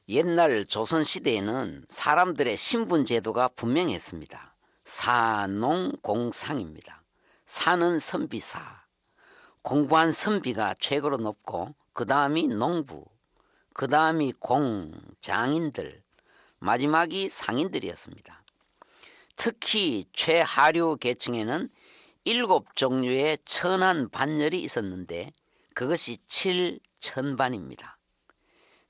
옛날 조선시대에는 사람들의 신분제도가 분명했습니다. 사농공상입니다. 사는 선비사, 공부한 선비가 최고로 높고 그 다음이 농부, 그 다음이 장인들, 마지막이 상인들이었습니다. 특히 최하류 계층에는 7종류의 천한 반열이 있었는데 그것이 칠천반입니다.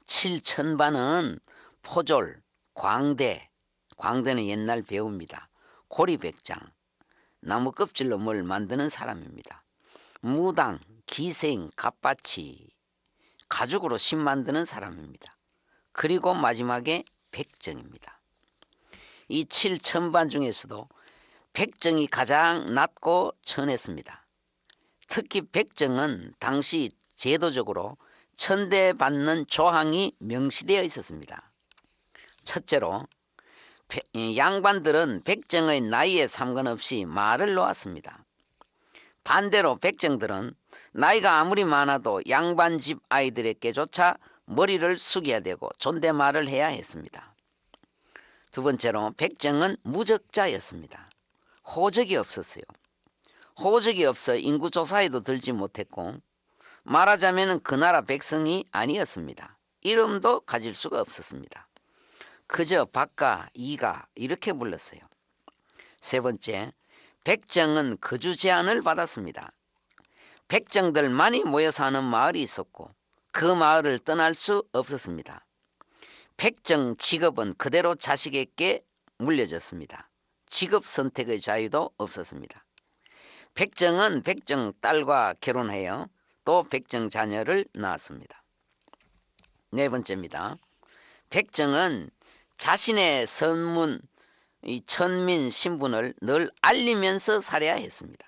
칠천반은 포졸, 광대는 옛날 배우입니다. 고리백장, 나무 껍질로 뭘 만드는 사람입니다. 무당, 기생, 갑바치, 가죽으로 신 만드는 사람입니다. 그리고 마지막에 백정입니다. 이 칠천반 중에서도 백정이 가장 낮고 천했습니다. 특히 백정은 당시 제도적으로 천대받는 조항이 명시되어 있었습니다. 첫째로 양반들은 백정의 나이에 상관없이 말을 놓았습니다. 반대로 백정들은 나이가 아무리 많아도 양반 집 아이들에게조차 머리를 숙여야 되고 존댓말을 해야 했습니다. 두 번째로 백정은 무적자였습니다. 호적이 없었어요. 호적이 없어 인구조사에도 들지 못했고 말하자면 그 나라 백성이 아니었습니다. 이름도 가질 수가 없었습니다. 그저 박가, 이가 이렇게 불렀어요. 세 번째, 백정은 거주 제한을 받았습니다. 백정들만이 모여 사는 마을이 있었고 그 마을을 떠날 수 없었습니다. 백정 직업은 그대로 자식에게 물려졌습니다. 직업 선택의 자유도 없었습니다. 백정은 백정 딸과 결혼하여 또 백정 자녀를 낳았습니다. 네 번째입니다. 백정은 자신의 선문, 천민 신분을 늘 알리면서 살아야 했습니다.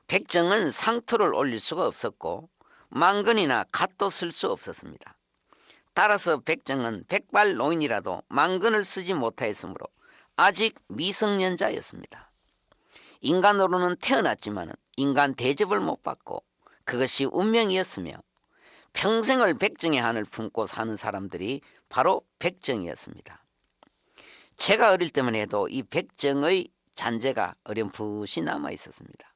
백정은 상투를 올릴 수가 없었고 망근이나 갓도 쓸 수 없었습니다. 따라서 백정은 백발 노인이라도 망근을 쓰지 못하였으므로 아직 미성년자였습니다. 인간으로는 태어났지만 인간 대접을 못 받고 그것이 운명이었으며 평생을 백정의 한을 품고 사는 사람들이 바로 백정이었습니다. 제가 어릴 때만 해도 이 백정의 잔재가 어렴풋이 남아 있었습니다.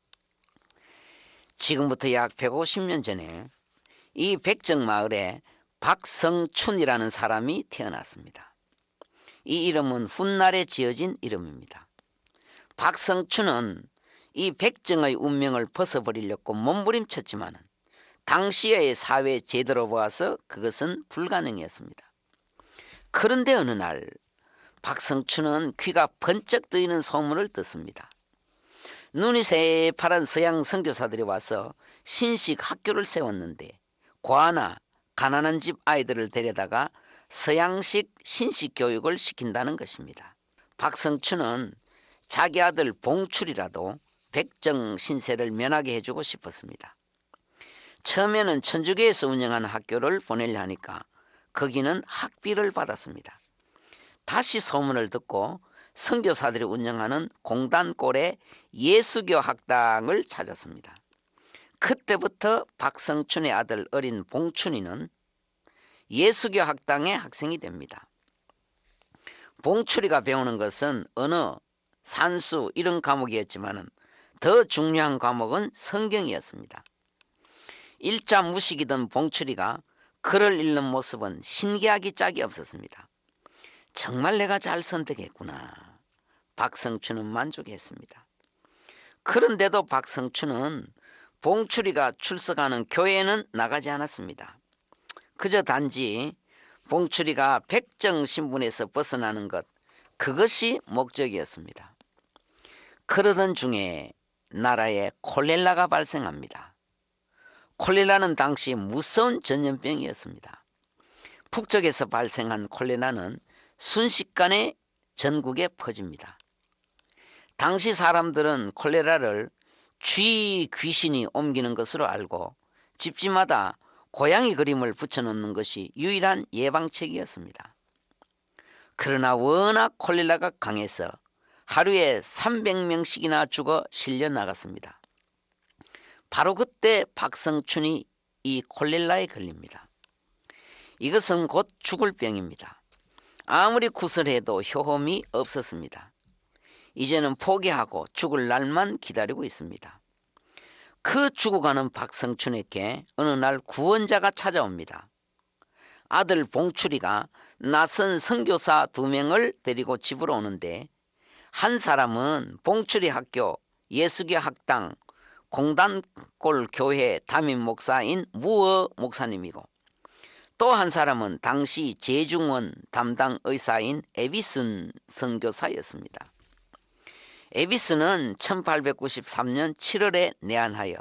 지금부터 약 150년 전에 이 백정 마을에 박성춘이라는 사람이 태어났습니다. 이 이름은 훗날에 지어진 이름입니다. 박성춘은 이 백정의 운명을 벗어버리려고 몸부림쳤지만 당시의 사회 제도로 보아서 그것은 불가능했습니다. 그런데 어느 날 박성춘은 귀가 번쩍 뜨이는 소문을 듣습니다. 눈이 새파란 서양 선교사들이 와서 신식 학교를 세웠는데 과나 가난한 집 아이들을 데려다가 서양식 신식 교육을 시킨다는 것입니다. 박성춘은 자기 아들 봉출이라도 백정 신세를 면하게 해주고 싶었습니다. 처음에는 천주교에서 운영하는 학교를 보내려 하니까 거기는 학비를 받았습니다. 다시 소문을 듣고 선교사들이 운영하는 공단골에 예수교 학당을 찾았습니다. 그때부터 박성춘의 아들 어린 봉춘이는 예수교 학당의 학생이 됩니다. 봉출이가 배우는 것은 언어, 산수 이런 과목이었지만 더 중요한 과목은 성경이었습니다. 일자 무식이던 봉출이가 글을 읽는 모습은 신기하기 짝이 없었습니다. 정말 내가 잘 선택했구나. 박성춘은 만족했습니다. 그런데도 박성춘은 봉출이가 출석하는 교회에는 나가지 않았습니다. 그저 단지 봉출이가 백정 신분에서 벗어나는 것, 그것이 목적이었습니다. 그러던 중에 나라에 콜레라가 발생합니다. 콜레라는 당시 무서운 전염병이었습니다. 북쪽에서 발생한 콜레라는 순식간에 전국에 퍼집니다. 당시 사람들은 콜레라를 쥐 귀신이 옮기는 것으로 알고 집집마다 고양이 그림을 붙여놓는 것이 유일한 예방책이었습니다. 그러나 워낙 콜레라가 강해서 하루에 300명씩이나 죽어 실려 나갔습니다. 바로 그때 박성춘이 이 콜레라에 걸립니다. 이것은 곧 죽을 병입니다. 아무리 구슬해도 효험이 없었습니다. 이제는 포기하고 죽을 날만 기다리고 있습니다. 그 죽어가는 박성춘에게 어느 날 구원자가 찾아옵니다. 아들 봉출이가 낯선 선교사 2명을 데리고 집으로 오는데, 한 사람은 봉출이 학교 예수교 학당 공단골 교회 담임 목사인 무어 목사님이고, 또 한 사람은 당시 재중원 담당 의사인 에비슨 선교사였습니다. 에비슨은 1893년 7월에 내한하여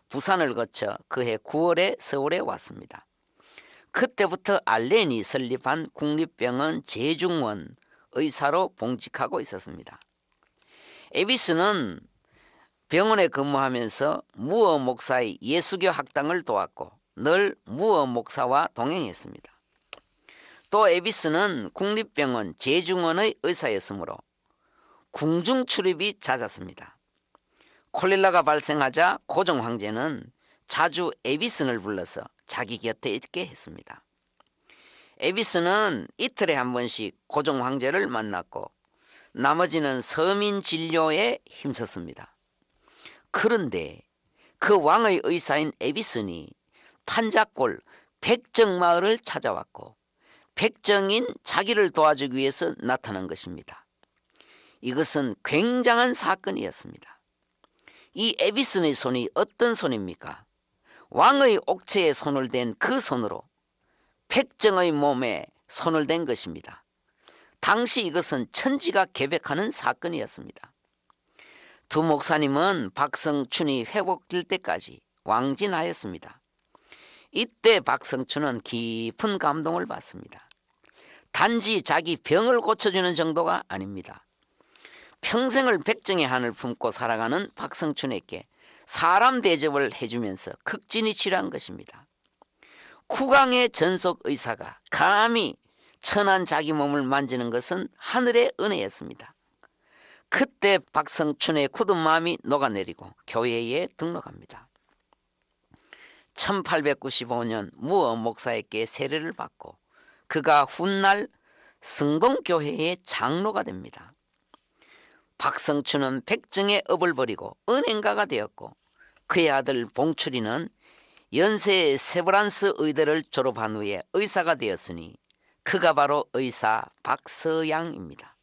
부산을 거쳐 그해 9월에 서울에 왔습니다. 그때부터 알렌이 설립한 국립병원 재중원 의사로 봉직하고 있었습니다. 에비슨은 병원에 근무하면서 무어 목사의 예수교 학당을 도왔고 늘 무어 목사와 동행했습니다. 또 에비슨은 국립병원 재중원의 의사였으므로 궁중 출입이 잦았습니다. 콜레라가 발생하자 고종 황제는 자주 에비슨을 불러서 자기 곁에 있게 했습니다. 에비슨은 이틀에 한 번씩 고종 황제를 만났고 나머지는 서민 진료에 힘썼습니다. 그런데 그 왕의 의사인 에비슨이 판자골 백정마을을 찾아왔고 백정인 자기를 도와주기 위해서 나타난 것입니다. 이것은 굉장한 사건이었습니다. 이 에비슨의 손이 어떤 손입니까? 왕의 옥체에 손을 댄 그 손으로 백정의 몸에 손을 댄 것입니다. 당시 이것은 천지가 개벽하는 사건이었습니다. 두 목사님은 박성춘이 회복될 때까지 왕진하였습니다. 이때 박성춘은 깊은 감동을 받습니다. 단지 자기 병을 고쳐주는 정도가 아닙니다. 평생을 백정의 한을 품고 살아가는 박성춘에게 사람 대접을 해주면서 극진히 치료한 것입니다. 쿠강의 전속 의사가 감히 천한 자기 몸을 만지는 것은 하늘의 은혜였습니다. 그때 박성춘의 굳은 마음이 녹아내리고 교회에 등록합니다. 1895년 무어 목사에게 세례를 받고 그가 훗날 성동교회의 장로가 됩니다. 박성춘은 백정의 업을 버리고 은행가가 되었고 그의 아들 봉출이는 연세 세브란스 의대를 졸업한 후에 의사가 되었으니 그가 바로 의사 박서양입니다.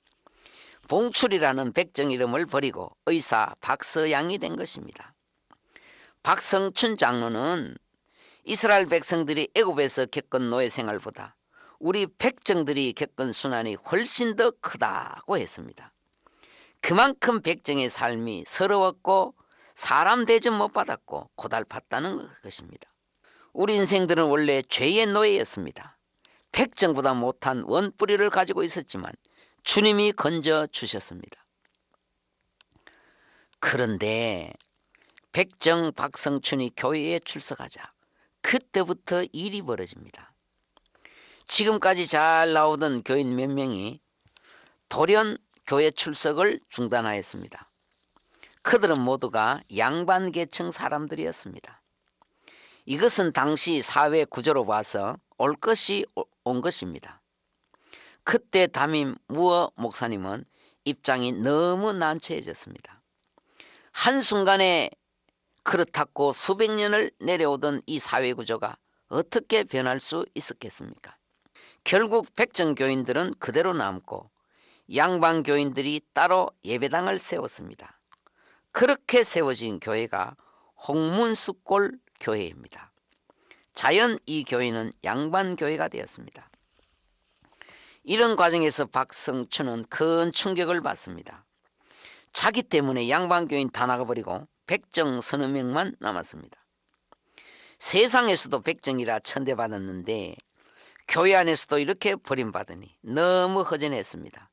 봉출이라는 백정 이름을 버리고 의사 박서양이 된 것입니다. 박성춘 장로는 이스라엘 백성들이 애굽에서 겪은 노예 생활보다 우리 백정들이 겪은 순환이 훨씬 더 크다고 했습니다. 그만큼 백정의 삶이 서러웠고 사람 대접 못 받았고 고달팠다는 것입니다. 우리 인생들은 원래 죄의 노예였습니다. 백정보다 못한 원뿌리를 가지고 있었지만 주님이 건져 주셨습니다. 그런데 백정 박성춘이 교회에 출석하자 그때부터 일이 벌어집니다. 지금까지 잘 나오던 교인 몇 명이 돌연 교회 출석을 중단하였습니다. 그들은 모두가 양반계층 사람들이었습니다. 이것은 당시 사회 구조로 봐서 올 것이 온 것입니다. 그때 담임 무어 목사님은 입장이 너무 난처해졌습니다. 한순간에 그렇다고 수백 년을 내려오던 이 사회 구조가 어떻게 변할 수 있었겠습니까? 결국 백정교인들은 그대로 남고 양반교인들이 따로 예배당을 세웠습니다. 그렇게 세워진 교회가 홍문수골 교회입니다. 자연 이 교회는 양반교회가 되었습니다. 이런 과정에서 박성춘은 큰 충격을 받습니다. 자기 때문에 양반교인 다 나가버리고 백정 서너 명만 남았습니다. 세상에서도 백정이라 천대받았는데 교회 안에서도 이렇게 버림받으니 너무 허전했습니다.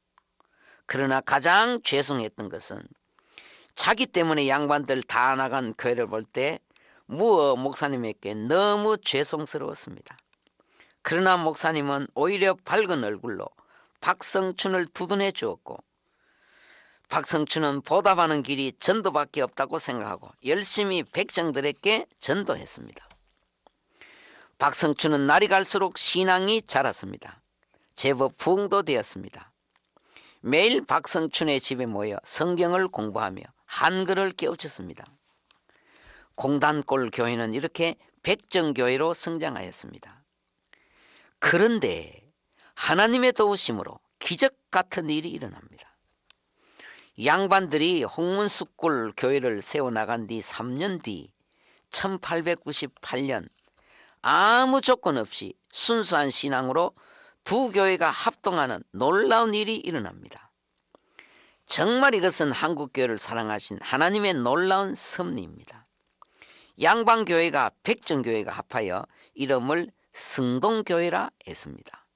그러나 가장 죄송했던 것은 자기 때문에 양반들 다 나간 교회를 볼 때 무어 목사님에게 너무 죄송스러웠습니다. 그러나 목사님은 오히려 밝은 얼굴로 박성춘을 두둔해 주었고 박성춘은 보답하는 길이 전도밖에 없다고 생각하고 열심히 백정들에게 전도했습니다. 박성춘은 날이 갈수록 신앙이 자랐습니다. 제법 부흥도 되었습니다. 매일 박성춘의 집에 모여 성경을 공부하며 한글을 깨우쳤습니다. 공단골 교회는 이렇게 백정교회로 성장하였습니다. 그런데 하나님의 도우심으로 기적 같은 일이 일어납니다. 양반들이 홍문숙골 교회를 세워나간 뒤 3년 뒤 1898년 아무 조건 없이 순수한 신앙으로 두 교회가 합동하는 놀라운 일이 일어납니다. 정말 이것은 한국교회를 사랑하신 하나님의 놀라운 섭리입니다. 양반교회가 백정교회가 합하여 이름을 승동교회라 했습니다.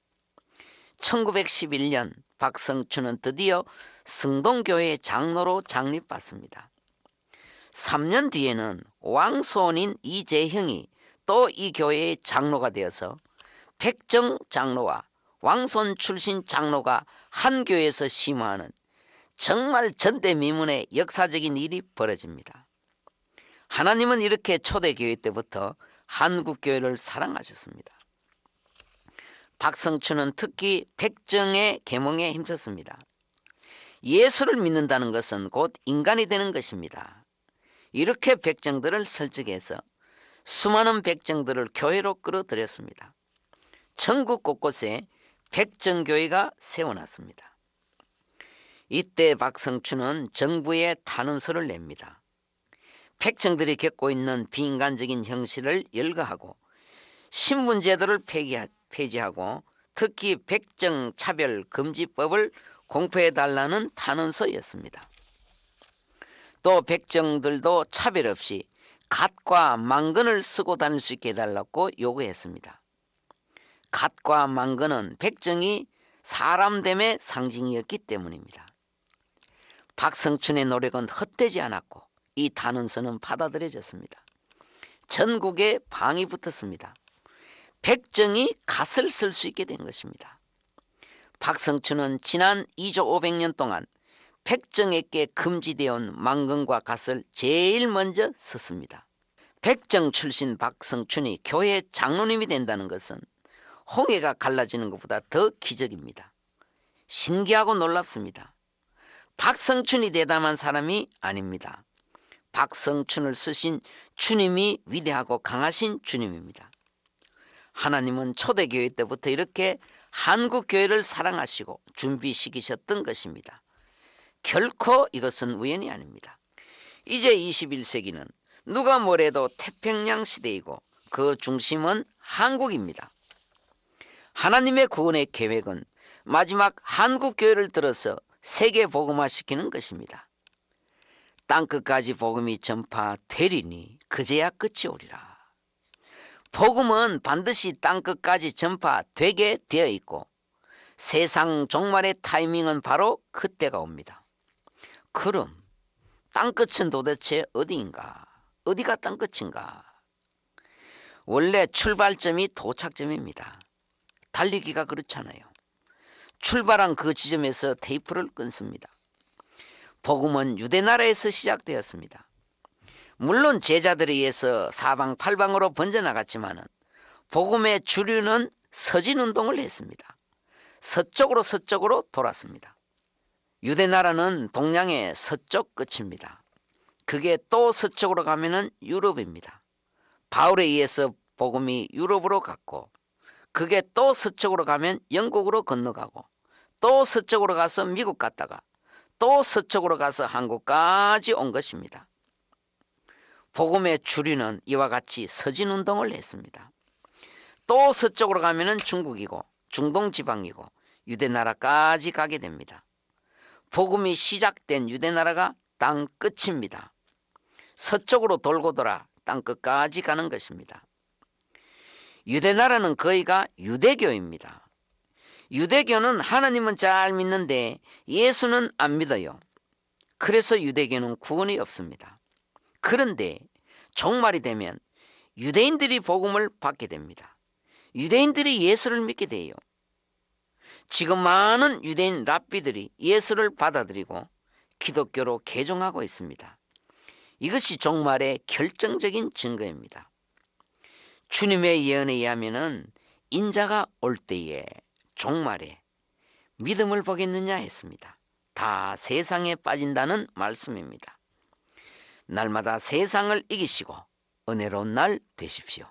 1911년 박성춘은 드디어 승동교회의 장로로 장립받습니다. 3년 뒤에는 왕손인 이재형이 또 이 교회의 장로가 되어서 백정 장로와 왕손 출신 장로가 한 교회에서 심화하는 정말 전대미문의 역사적인 일이 벌어집니다. 하나님은 이렇게 초대교회 때부터 한국교회를 사랑하셨습니다. 박성춘은 특히 백정의 계몽에 힘썼습니다. 예수를 믿는다는 것은 곧 인간이 되는 것입니다. 이렇게 백정들을 설득해서 수많은 백정들을 교회로 끌어들였습니다. 전국 곳곳에 백정교회가 세워놨습니다. 이때 박성춘은 정부에 탄원서를 냅니다. 백정들이 겪고 있는 비인간적인 형식을 열거하고 신분제도를 폐지하고 특히 백정차별금지법을 공포해달라는 탄원서였습니다. 또 백정들도 차별 없이 갓과 망근을 쓰고 다닐 수 있게 해달라고 요구했습니다. 갓과 망근은 백정이 사람됨의 상징이었기 때문입니다. 박성춘의 노력은 헛되지 않았고 이 탄원서는 받아들여졌습니다. 전국에 방이 붙었습니다. 백정이 갓을 쓸 수 있게 된 것입니다. 박성춘은 지난 2조 500년 동안 백정에게 금지되어 온 망근과 갓을 제일 먼저 썼습니다. 백정 출신 박성춘이 교회 장로님이 된다는 것은 홍해가 갈라지는 것보다 더 기적입니다. 신기하고 놀랍습니다. 박성춘이 대담한 사람이 아닙니다. 박성춘을 쓰신 주님이 위대하고 강하신 주님입니다. 하나님은 초대교회 때부터 이렇게 한국교회를 사랑하시고 준비시키셨던 것입니다. 결코 이것은 우연이 아닙니다. 이제 21세기는 누가 뭐래도 태평양 시대이고 그 중심은 한국입니다. 하나님의 구원의 계획은 마지막 한국교회를 들어서 세계 복음화시키는 것입니다. 땅끝까지 복음이 전파되리니 그제야 끝이 오리라. 복음은 반드시 땅끝까지 전파되게 되어 있고 세상 종말의 타이밍은 바로 그때가 옵니다. 그럼 땅끝은 도대체 어디인가? 어디가 땅끝인가? 원래 출발점이 도착점입니다. 달리기가 그렇잖아요. 출발한 그 지점에서 테이프를 끊습니다. 복음은 유대나라에서 시작되었습니다. 물론 제자들에 의해서 사방팔방으로 번져나갔지만 복음의 주류는 서진운동을 했습니다. 서쪽으로 돌았습니다. 유대나라는 동양의 서쪽 끝입니다. 그게 또 서쪽으로 가면은 유럽입니다. 바울에 의해서 복음이 유럽으로 갔고 그게 또 서쪽으로 가면 영국으로 건너가고 또 서쪽으로 가서 미국 갔다가 또 서쪽으로 가서 한국까지 온 것입니다. 복음의 주류는 이와 같이 서진운동을 했습니다. 또 서쪽으로 가면은 중국이고 중동지방이고 유대나라까지 가게 됩니다. 복음이 시작된 유대나라가 땅 끝입니다. 서쪽으로 돌고 돌아 땅 끝까지 가는 것입니다. 유대나라는 거의가 유대교입니다. 유대교는 하나님은 잘 믿는데 예수는 안 믿어요. 그래서 유대교는 구원이 없습니다. 그런데 종말이 되면 유대인들이 복음을 받게 됩니다. 유대인들이 예수를 믿게 돼요. 지금 많은 유대인 랍비들이 예수를 받아들이고 기독교로 개종하고 있습니다. 이것이 종말의 결정적인 증거입니다. 주님의 예언에 의하면은 인자가 올 때에 종말에 믿음을 보겠느냐 했습니다. 다 세상에 빠진다는 말씀입니다. 날마다 세상을 이기시고 은혜로운 날 되십시오.